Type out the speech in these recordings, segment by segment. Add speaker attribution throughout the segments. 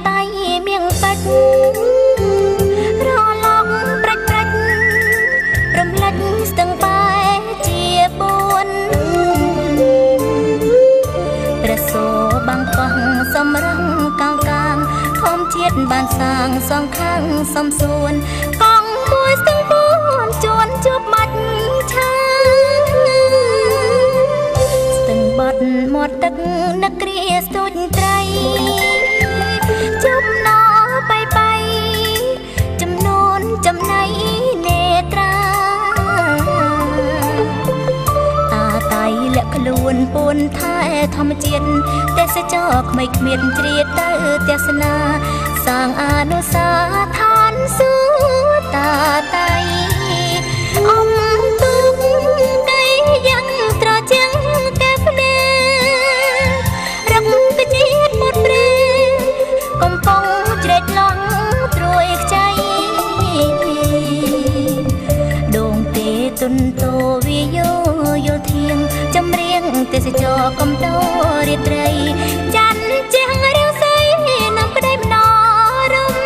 Speaker 1: តៃមៀងពេជ្ររលកប្រាច់រំលេចស្ទឹងបែជាបួនព្រះសូរបាំងកោះសំរងកាធម្មជាតិបានសាងសងខាងសំសួនកងមួយស្ទឹងបួនជួនជួបមាច់ឆាស្ទឹងបត់មាត់ទឹកនឹកគ្រាស្ទូចត្រីចំណោបៃចំនួនចំណៃនេត្រាតាតៃលាក់ខ្លួនពួនថែធម្មជាតិទេសចរក្មេងគ្មានជ្រៀតទៅទេសនាសាងអនុស្សាវរីយ៍ឋានសួគ៌តាតៃអំទុកកៃយ៉ាងត្រជាងកែភ្នែរឹកទៅជាតិមុតព្រែកំពុងជ្រែកឡងត្រួយខ្ចីដងទេទុនតោវិយោយល់ធៀងចម្រៀងទេសចរកំដោរាត្រីចាន់ជាងរាវសីនាំក្តីមនោរម្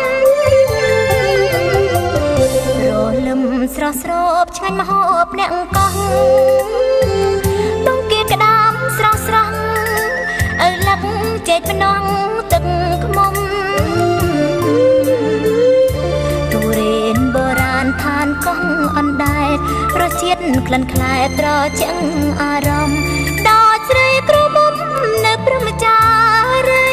Speaker 1: យរលឹមស្រស់ស្រូបឆ្ងាញ់មហូបអ្នកកោះដងគៀក្តាមស្រស់ស្រស់ឪលឹកចេកភ្នងទឹកខ្មុំទុរេនបុរាណឋានកោះអណ្ដែតរសជាតិក្លិនខ្លែត្រជាងអារម្មណ៍ដល់ស្រីគ្រូមុំនៅព្រមចារី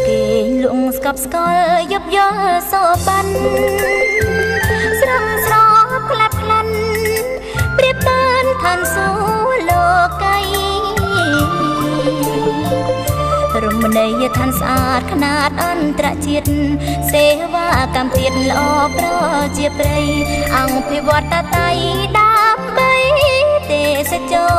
Speaker 1: គេលងស្កប់ស្កល់យប់យល់សោបានស្រងស្រោបក្លាប់ក្លាន់ព្រៀបបានឋានសួគ៌លោកីរមណីយដ្ឋានស្អាតខ្នាតអន្តរជាតិសេវាកម្មទៀតល្អប្រជាប្រិយអង្គភិវឌ្ឍតាតៃដើម្បីទេសចរ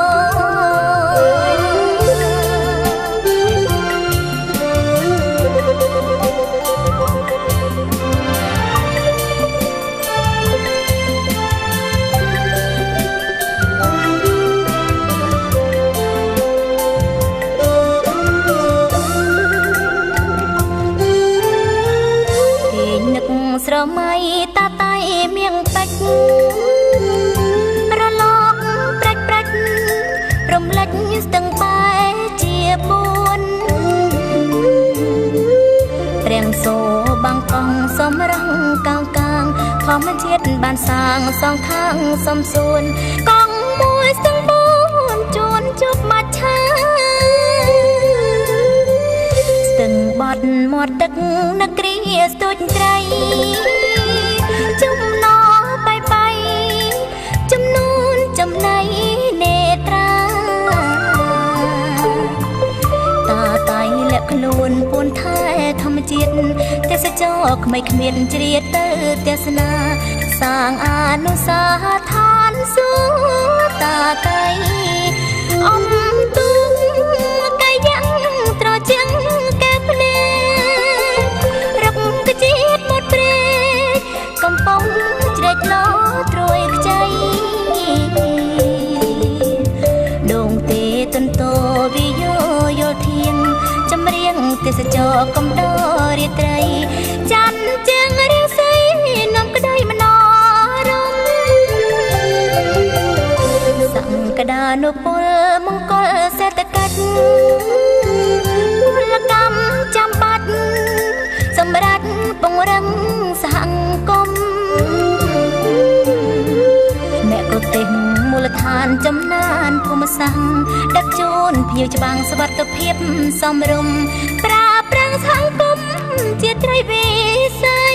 Speaker 1: ស្រមៃតាតៃមៀងពេជ្ររលកប្រាច់រំលេចស្ទឹងបែជាបួនព្រាំងសូបាំងកងសំរងកាងធម្មជាតិបានសាងសងខាងសំសួនកងមួយស្ទឹងបួនជួនជប់មាច់ឆាស្ទឹងបត់មាត់ទឹកនឹកគ្រាស្ទូចត្រីចំណោបៃចំនួនចំណៃនេត្រាតាតៃលាក់ខ្លួនពួនថែធម្មជាតិទេសចរក្មេងគ្មានជ្រៀតទៅទេសនាសាងអនុស្សាវរីយ៍ឋានសួគ៌តាកៃអំទុកកៃយ៉ាងត្រជាងកែភ្នែរឹកទៅជាតិមុតព្រែកំពុងជ្រែកឡោត្រួយខ្ចីដងទេទុនតោវិយោយល់ធៀងចម្រៀងទេសចរកំដោរាត្រីចាន់ជាងរាវសីនាំក្តីមនោរម្យសង្កដានុពលមង្គលសេដ្ឋកិច្ចពលកម្មចាំបាច់សម្រាប់ពង្រឹងសហគមន៍អ្នកក៏ទេមូលដ្ឋានចំណានភូមិសាស្ត្រដឹកជូនភៀវច្បាំងសុវត្ថិភាពសមរម្យប្រាប្រាំងសហគមន៍ជាត្រីវិស័យ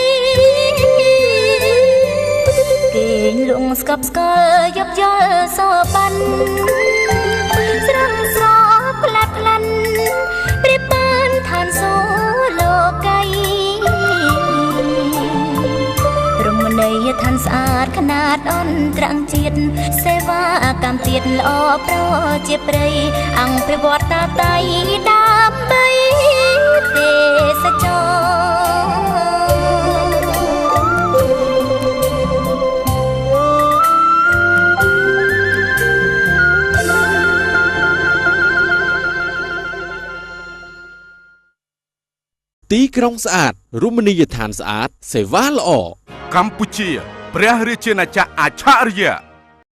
Speaker 1: គេលងស្កប់ស្កល់យប់យល់សោបានស្រងស្រោបក្លាប់ក្លាន់ព្រៀបបានឋានសួគ៌លោកីរមណីយដ្ឋានស្អាតខ្នាតអន្តរជាតិសេវាកម្មទៀតល្អប្រជាប្រិយអង្គភិវឌ្ឍតាតៃដើម្បីទេសចរ
Speaker 2: ទីក្រុងស្អាតរមណីយដ្ឋានស្អាតសេវាល្អ
Speaker 3: កម្ពុជាព្រះរាជាណាចក្រអច្ឆរិយៈ